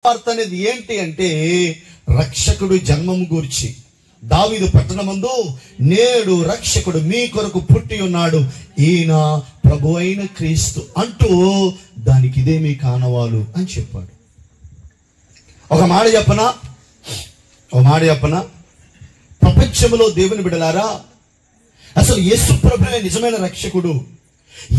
వార్త అనేది ఏంటి అంటే రక్షకుడు జన్మం గూర్చి. దావీదు పట్టణమందు నేడు రక్షకుడు మీ కొరకు పుట్టి ఉన్నాడు, ఈయన ప్రభు అయిన క్రీస్తు అంటూ దానికి ఇదే మీ కానవాలు అని చెప్పాడు. ఒక మాట చెప్పనా, ప్రపంచంలో దేవుని బిడ్డలారా, అసలు యేసు ప్రభువే నిజమైన రక్షకుడు.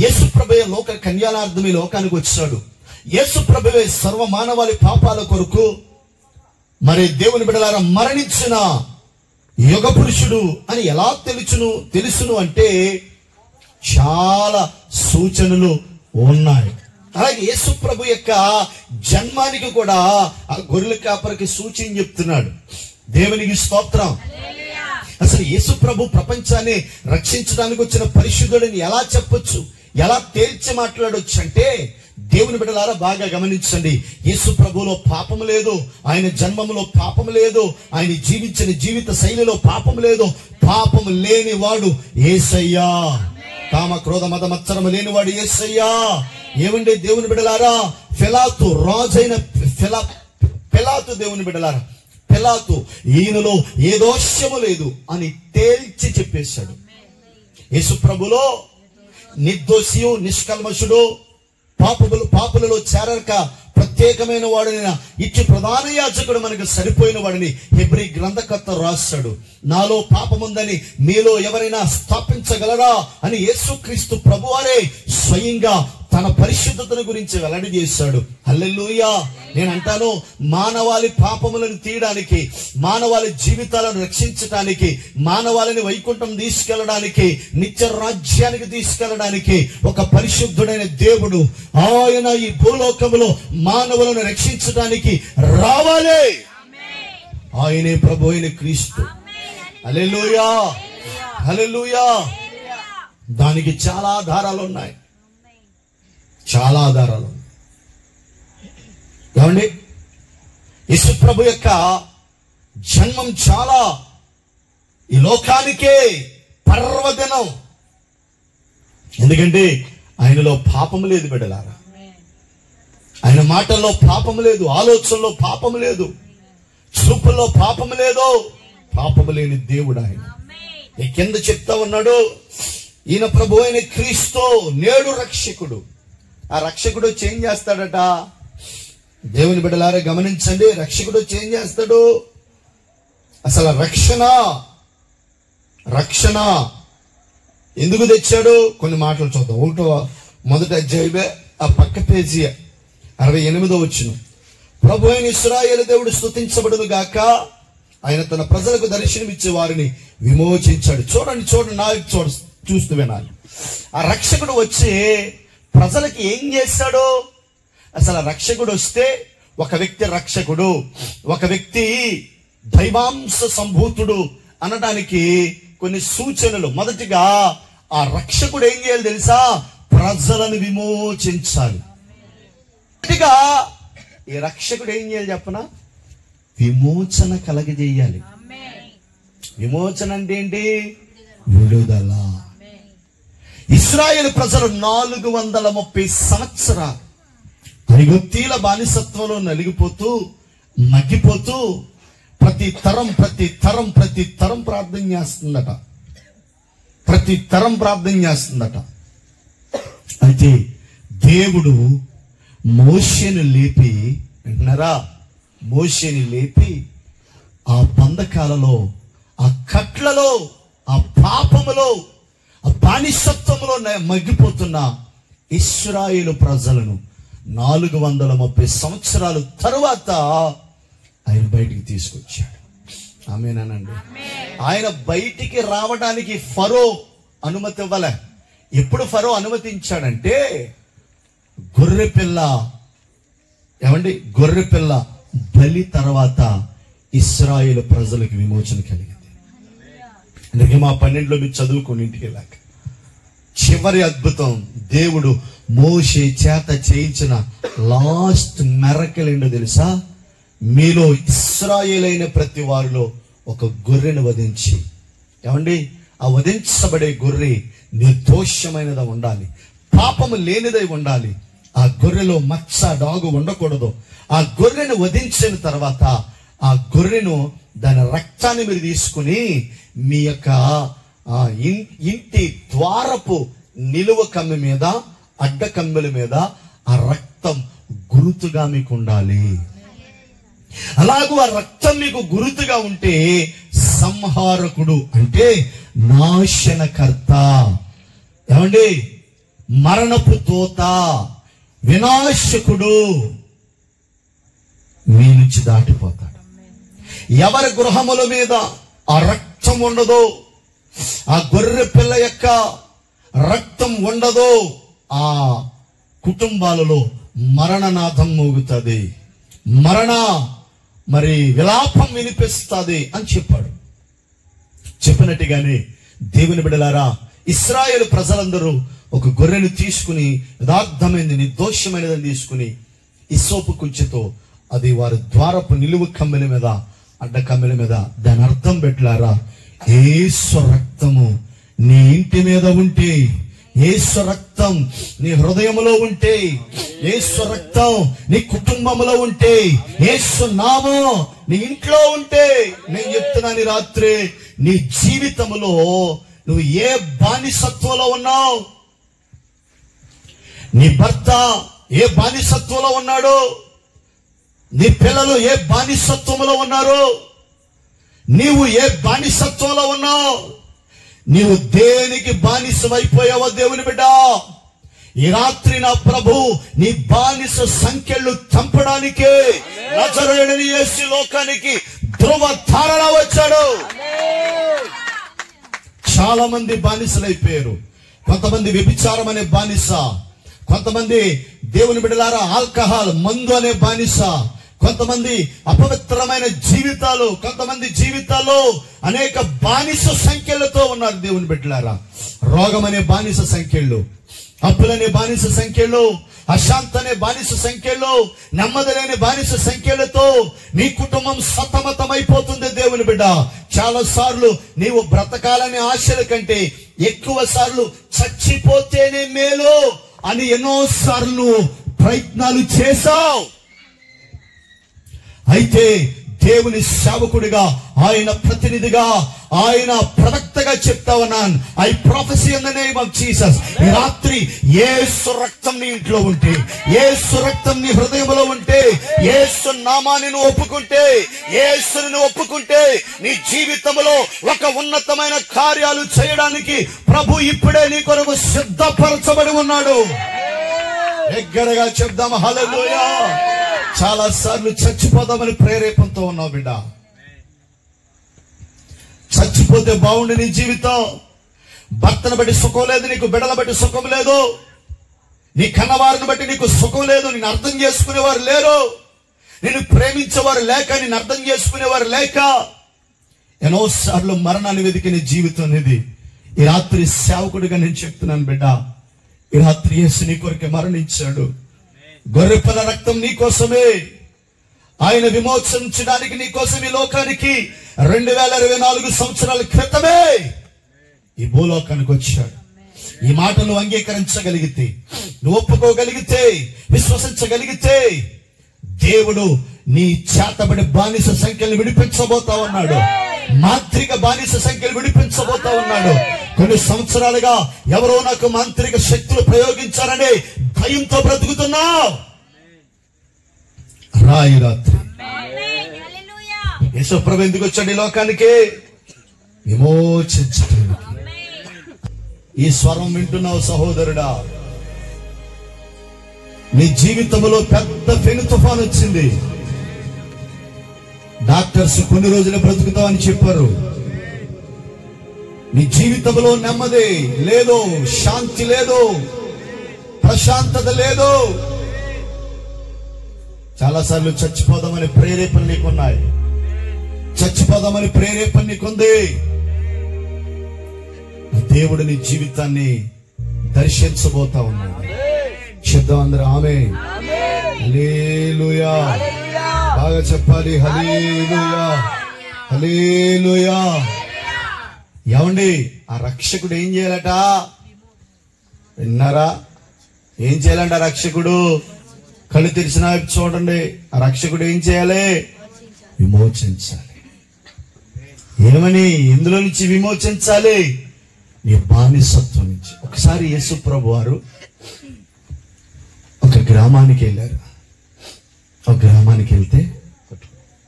యేసు ప్రభువే లోక కన్యాలార్థం ఈ లోకానికి వచ్చాడు. యేసు ప్రభువే సర్వ మానవాళి పాపాల కొరకు మరి దేవుని బిడ్డలారా మరణించిన యుగ పురుషుడు అని ఎలా తెలుసును అంటే చాలా సూచనలు ఉన్నాయి. అలాగే యేసు ప్రభు యొక్క జన్మానికి కూడా ఆ గొర్రెల కాపరికి సూచన చెప్తున్నాడు. దేవునికి స్తోత్రం. అసలు యేసు ప్రభు ప్రపంచాన్ని రక్షించడానికి వచ్చిన పరిశుద్ధుడిని ఎలా చెప్పొచ్చు, ఎలా తేల్చి మాట్లాడొచ్చు అంటే, దేవుని బిడ్డలారా బాగా గమనించండి. యేసు ప్రభులో పాపం లేదు, ఆయన జన్మములో పాపం లేదు, ఆయన జీవించిన జీవిత శైలిలో పాపం లేదు. పాపం లేనివాడు యేసయ్యా, కామ క్రోధ మద మత్సరము లేనివాడు యేసయ్యా. ఏమండి దేవుని బిడ్డలారా, పిలాతు రాజైన పిలాతు దేవుని బిడ్డలారా, పిలాతు ఈయనలో ఏ దోషము లేదు అని తేల్చి చెప్పేశాడు. యేసు ప్రభులో నిర్దోషియు నిష్కల్మషుడు, పాపులలో చేరక ప్రత్యేకమైన వాడిని ఇచ్చి ప్రధాన యాజకుడు మనకు సరిపోయిన వాడిని హెబ్రీ గ్రంథకర్త రాశాడు. నాలో పాపముందని మీలో ఎవరైనా స్థాపించగలరా అని యేసుక్రీస్తు ప్రభువారే స్వయంగా తన పరిశుద్ధతను గురించి వెల్లడి చేశాడు. హల్లెలూయా. నేను అంటాను, మానవాళి పాపములను తీయడానికి, మానవాళి జీవితాలను రక్షించడానికి, మానవాళిని వైకుంఠం తీసుకెళ్లడానికి, నిత్య రాజ్యానికి తీసుకెళ్లడానికి ఒక పరిశుద్ధుడైన దేవుడు ఆయన ఈ భూలోకములో మానవులను రక్షించడానికి రావాలి. ఆయనే ప్రభు అయిన క్రీస్తు. హల్లెలూయా, హల్లెలూయా. దానికి చాలా ఆధారాలు ఉన్నాయి, చాలా ఆధారాలు. ఏమండి, యేసు ప్రభు యొక్క జన్మం చాలా ఈ లోకానికే పర్వదినం. ఎందుకంటే ఆయనలో పాపం లేదు బిడ్డలారా, ఆయన మాటల్లో పాపం లేదు, ఆలోచనలో పాపం లేదు, చూపుల్లో పాపం లేదు. పాపము లేని దేవుడు ఆయన. కింద చెప్తా ఉన్నాడు, ఈయన ప్రభు అయిన క్రీస్తు నేడు రక్షకుడు. ఆ రక్షకుడు చేంజ్ చేస్తాడట. దేవుని బిడ్డలారా గమనించండి, రక్షకుడు చేంజ్ చేస్తాడు. అసలు రక్షణ ఎందుకు తెచ్చాడు కొన్ని మాటలు చూద్దాం. మొదటి అధ్యాయమే ఆ పక్క పేజీ 68వ వచనం. ప్రభు అయిన ఇశ్రాయేలు దేవుడు స్తుతించబడును గాక, ఆయన తన ప్రజలకు దర్శనమిచ్చే వారిని విమోచించాడు. చూడండి నా చూస్తూ వినాలి. ఆ రక్షకుడు వచ్చి ప్రజలకి ఏం చేశాడు? అసలు రక్షకుడు వస్తే ఒక వ్యక్తి రక్షకుడు, ఒక వ్యక్తి దైవాంశ సంభూతుడు అనడానికి కొన్ని సూచనలు. మొదటిగా ఆ రక్షకుడు ఏం చేయాలి తెలుసా? ప్రజలను విమోచించాలి. మొదటిగా ఈ రక్షకుడు ఏం చేయాలి చెప్పనా? విమోచన కలగజేయాలి. విమోచన అంటే ఏంటి? విడుదల. ఇశ్రాయేలు ప్రజలు 430 సంవత్సరాలు ఐగుప్తీల బానిసత్వంలో నలిగిపోతూ మగ్గిపోతూ ప్రతి తరం ప్రార్థన చేస్తుందట. అయితే దేవుడు మోషేను లేపి, విన్నారా, మోషేని లేపి ఆ బంధకాలలో, ఆ కట్లలో, ఆ పాపములో, ఆ బానిసత్వంలో మగ్గిపోతున్న ఇశ్రాయేలు ప్రజలను 430 సంవత్సరాల తరువాత ఆయన బయటికి తీసుకొచ్చాడు. ఆమేనండి. ఆయన బయటికి రావడానికి ఫరో అనుమతి ఇవ్వలే. ఎప్పుడు ఫరో అనుమతించాడంటే గొర్రెపిల్ల బలి తర్వాత ఇశ్రాయేలు ప్రజలకు విమోచన కలిగింది. అందుకే మా 12లో మీరు చదువుకుని ఇంటికి వెళ్ళాక చివరి అద్భుతం, దేవుడు మోషే చేత చేయించిన లాస్ట్ మిరకల్ ఏంటో తెలుసా? మీలో ఇశ్రాయేలైన ప్రతి వారిలో ఒక గొర్రెను వధించి, ఏమండి, ఆ వధించబడే గొర్రె నిర్దోషమైనది ఉండాలి, పాపము లేనిదై ఉండాలి, ఆ గొర్రెలో మచ్చ డాగు ఉండకూడదు. ఆ గొర్రెను వధించిన తర్వాత ఆ గొర్రెను దాని రక్తాన్ని మీరు తీసుకుని మీ యొక్క ఇంటి ద్వారపు నిలువ కమ్మి మీద, అడ్డ కమ్మెల మీద ఆ రక్తం గురుతుగా మీకు ఉండాలి. అలాగూ ఆ రక్తం మీకు గురుతుగా ఉంటే సంహారకుడు అంటే నాశనకర్త, ఏమండి, మరణపు తోత, వినాశకుడు మీ నుంచి దాటిపోతాడు. ఎవరి గృహముల మీద ఆ రక్తం ఉండదో, ఆ గొర్రె పిల్ల యొక్క రక్తం ఉండదో, ఆ కుటుంబాలలో మరణనాథం మోగుతుంది, మరి విలాపం వినిపిస్తుంది అని చెప్పాడు. చెప్పినట్టుగానే దేవుని బిడ్డలారా, ఇశ్రాయేలు ప్రజలందరూ ఒక గొర్రెను తీసుకుని, యథార్థమైనది నిర్దోషమైనదని తీసుకుని ఇసోపు కుంచెతో అది వారి ద్వారపు నిలువు కమ్మెల మీద, అడ్డ కమ్మెల మీద దాని అర్థం పెట్టారా, యేసు రక్తము నీ ఇంటి మీద ఉంటే, యేసు రక్తం నీ హృదయంలో ఉంటే, యేసు రక్తం నీ కుటుంబంలో ఉంటే, యేసు నామం నీ ఇంట్లో ఉంటే, నేను చెప్తున్నాను రాత్రి, నీ జీవితంలో నువ్వు ఏ బానిసత్వంలో ఉన్నావు, నీ భర్త ఏ బానిసత్వంలో ఉన్నాడు, నీ పిల్లలు ఏ బానిసత్వంలో ఉన్నారు, నీవు ఏ బానిసత్వంలో ఉన్నావు, నీవు దేనికి బానిసమైపోయావో దేవుని బిడ్డ, ఈ రాత్రి నా ప్రభు నీ బానిస సంఖ్యలు చంపడానికే నజరేయుడైన యేసు లోకానికి ధృవధారణ వచ్చాడు. చాలా మంది బానిసలైపోయారు. కొంతమంది వ్యభిచారం అనే బానిస, కొంతమంది దేవుని బిడ్డలారా ఆల్కహాల్ మందు అనే బానిస, కొంతమంది అపవిత్రమైన జీవితాలు, కొంతమంది జీవితాల్లో అనేక బానిస సంఖ్యలతో ఉన్నారు. దేవుని బిడ్డలారా, రోగం అనే బానిస సంఖ్యలు, అప్పులనే బానిస సంఖ్యలు, అశాంతి అనే బానిస సంఖ్యలు, నెమ్మది లేని బానిస సంఖ్యలతో నీ కుటుంబం సతమతమైపోతుంది. దేవుని బిడ్డ, చాలా సార్లు నీవు బ్రతకాలనే ఆశల కంటే ఎక్కువ సార్లు చచ్చిపోతేనే మేలు అని ఎన్నో సార్లు ప్రయత్నాలు చేశావు. అయితే దేవుని సేవకుడిగా, ఆయన ప్రతినిధిగా, ఆయన ప్రవక్తగా చెప్తా ఉన్నాను, I ప్రొఫెసీ in the name of Jesus. ఈ రాత్రి యేసు రక్తం నీ ఇంట్లో ఉంటే, యేసు రక్తం నీ హృదయంలో ఉంటే, యేసు నామాన్ని నువ్వు ఒప్పుకుంటే, యేసుని ఒప్పుకుంటే, నీ జీవితంలో ఒక ఉన్నతమైన కార్యాలు చేయడానికి ప్రభు ఇప్పుడే నీ కొరకు సిద్ధపరచబడి ఉన్నాడు. దగ్గరగా చెప్దాం హల్లెలూయా. చాలా సార్లు చచ్చిపోదామని ప్రేరేపణతో ఉన్నావు బిడ్డ. చచ్చిపోతే బాగుండి నీ జీవితం. భర్తను బట్టి సుఖం లేదు నీకు, బిడ్డల బట్టి సుఖం లేదు, నీ కన్నవారిని బట్టి నీకు సుఖం లేదు, నేను అర్థం చేసుకునేవారు లేరు, నేను ప్రేమించేవారు లేక, నేను అర్థం చేసుకునేవారు లేక, ఎన్నోసార్లు మరణాన్ని వెతికిన జీవితం అనేది. ఈ రాత్రి సేవకుడిగా నేను చెప్తున్నాను బిడ్డ, ఈ రాత్రి యేసు నీ కొరకే మరణించాడు. గొర్రెపిల్ల రక్తం నీ కోసమే, ఆయన విమోచించడానికి నీ కోసం ఈ లోకానికి 2024 సంవత్సరాల క్రితమే ఈ భూలోకానికి వచ్చాడు. ఈ మాట నువ్వు అంగీకరించగలిగితే, నువ్వు ఒప్పుకోగలిగితే, విశ్వసించగలిగితే, దేవుడు నీ చేతబడి బానిస సంఖ్యలు విడిపించబోతా ఉన్నాడు. మాంత్రిక బానిస సంఖ్యలు విడిపించబోతా ఉన్నాడు. కొన్ని సంవత్సరాలుగా ఎవరో నాకు మాంత్రిక శక్తులు ప్రయోగించారని భయంతో బ్రతుకుతున్నావు. రాయి రాత్రి యేసు ప్రభు ఎందుకు వచ్చాడు ఈ లోకానికి? విమోచించడానికి. ఈ స్వరం వింటున్నావు సహోదరుడా, నీ జీవితంలో పెద్ద పెను తుఫాను వచ్చింది. డాక్టర్స్ కొన్ని రోజులు బ్రతుకుతావని చెప్పారు. నీ జీవితంలో నెమ్మది లేదు, శాంతి లేదు, ప్రశాంతత లేదు. చాలాసార్లు చచ్చిపోదామని ప్రేరేపణ నీకున్నాయి, చచ్చిపోదామని ప్రేరేపణ నీకుంది. దేవుడు నీ జీవితాన్ని దర్శించబోతా ఉన్నాడు. చెప్దాం అందరూ ఆమేన్. హల్లెలూయా. బాగా చెప్పాలి. హల్లెలూయా, హల్లెలూయా. ఏమండి, ఆ రక్షకుడు ఏం చేయాలట? విన్నారా? ఏం చేయాలంటే ఆ రక్షకుడు కళ్ళు తెరిచిన వైపు చూడండి. ఆ రక్షకుడు ఏం చేయాలి? విమోచించాలి. ఏమని? ఇందులో నుంచి విమోచించాలి, నీ బానిసత్వం నుంచి. ఒకసారి యేసు ప్రభు వారు ఒక గ్రామానికి వెళ్ళారు. ఒక గ్రామానికి వెళ్తే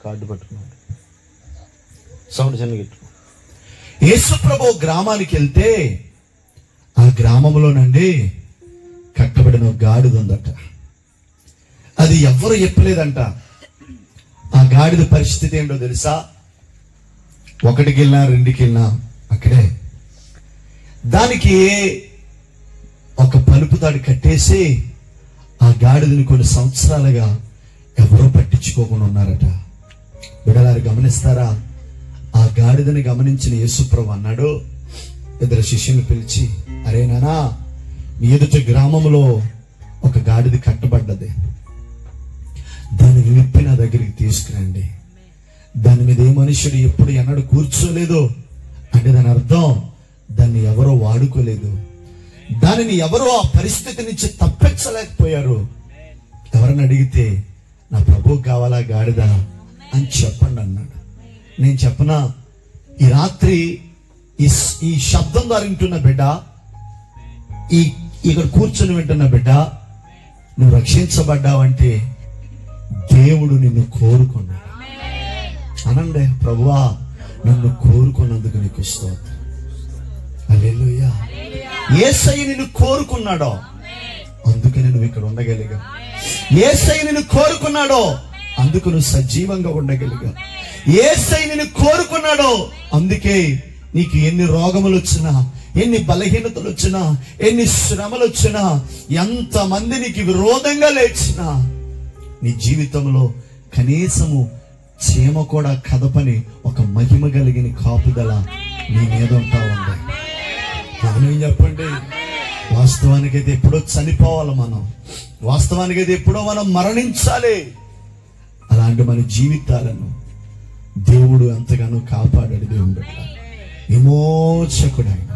కార్డు పట్టుకున్నాడు, సౌండ్ చిన్నగిట్టు. యేసు ప్రభు గ్రామానికి వెళ్తే ఆ గ్రామంలోనండి కట్టబడిన ఒక గాడిద ఉందట. అది ఎవ్వరు చెప్పలేదంట. ఆ గాడిద పరిస్థితి ఏంటో తెలుసా? 1కి వెళ్ళినా 2కి వెళ్ళినా అక్కడే. దానికి ఒక పలుపు తాడు కట్టేసి ఆ గాడిదని కొన్ని సంవత్సరాలుగా ఎవరో పట్టించుకోకుండా ఉన్నారట. బిడ్డలారు గమనిస్తారా? ఆ గాడిదని గమనించిన యేసుప్రభు అన్నాడు 2 శిష్యుని పిలిచి, అరే నానా, మీ ఎదుటి గ్రామంలో ఒక గాడిద కట్టబడ్డది, దాన్ని విప్పి నా దగ్గరికి తీసుకురండి. దాని మీద ఏ మనుషుడు ఎప్పుడు ఎన్నడూ కూర్చోలేదు అంటే దాని అర్థం దాన్ని ఎవరో వాడుకోలేదు. దానిని ఎవరో ఆ పరిస్థితి నుంచి తప్పించలేకపోయారు. ఎవరని అడిగితే నా ప్రభువు కావాలా గాడిద అని చెప్పండి అన్నాడు. నేను చెప్పనా, ఈ రాత్రి ఈ శబ్దం ద్వారా వింటున్న బిడ్డ, ఇక్కడ కూర్చొని వింటున్న బిడ్డ, నువ్వు రక్షించబడ్డావంటే దేవుడు నిన్ను కోరుకున్నాడు. అనండి, ప్రభువా నన్ను కోరుకున్నందుకు నీకు స్తోత్రం. హల్లెలూయా. యేసయ్య నిన్ను కోరుకున్నాడో అందుకని నువ్వు ఇక్కడ ఉండగలిగా. యేసయ్య నిన్ను కోరుకున్నాడో అందుకు నువ్వు సజీవంగా ఉండగలిగా. యేసయ్య నిన్ను కోరుకున్నాడో అందుకే నీకు ఎన్ని రోగములు వచ్చినా, ఎన్ని బలహీనతలు వచ్చినా, ఎన్ని శ్రమలు వచ్చినా, ఎంతమంది నీకు విరోధంగా లేచినా, నీ జీవితంలో కనీసము చీమ కూడా కదపని ఒక మహిమ కలిగిన కాపుదల నీ మీద ఉంటా ఉంది. ఏం చెప్పండి, వాస్తవానికైతే ఎప్పుడో చనిపోవాలి మనం, వాస్తవానికైతే ఎప్పుడో మనం మరణించాలి. అలాంటి మన జీవితాలను దేవుడు ఎంతగానో కాపాడాడు. దేవుడు విమోచకుడు ఆయన.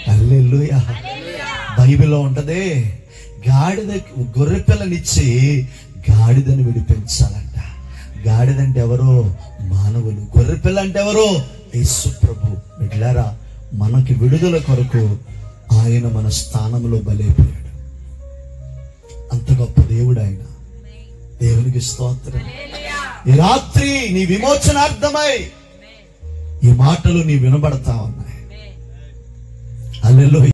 హల్లెలూయా. బైబిల్లో ఉంటదే, గాడిద గొర్రె పిల్లనిచ్చి గాడిదని విడిపించాలంట. గాడిదంటే ఎవరో? మానవులు. గొర్రె పిల్ల అంటే ఎవరో? యేసు ప్రభు. బిడ్డలారా, మనకి విడుదల కొరకు ఆయన మన స్థానంలో బలైపోయాడు. అంత గొప్ప దేవుడు ఆయన. దేవునికి స్తోత్రం. ఈ రాత్రి నీ విమోచనార్థమై ఈ మాటలు నీ వినబడతా ఉన్నాయి. హల్లెలూయా.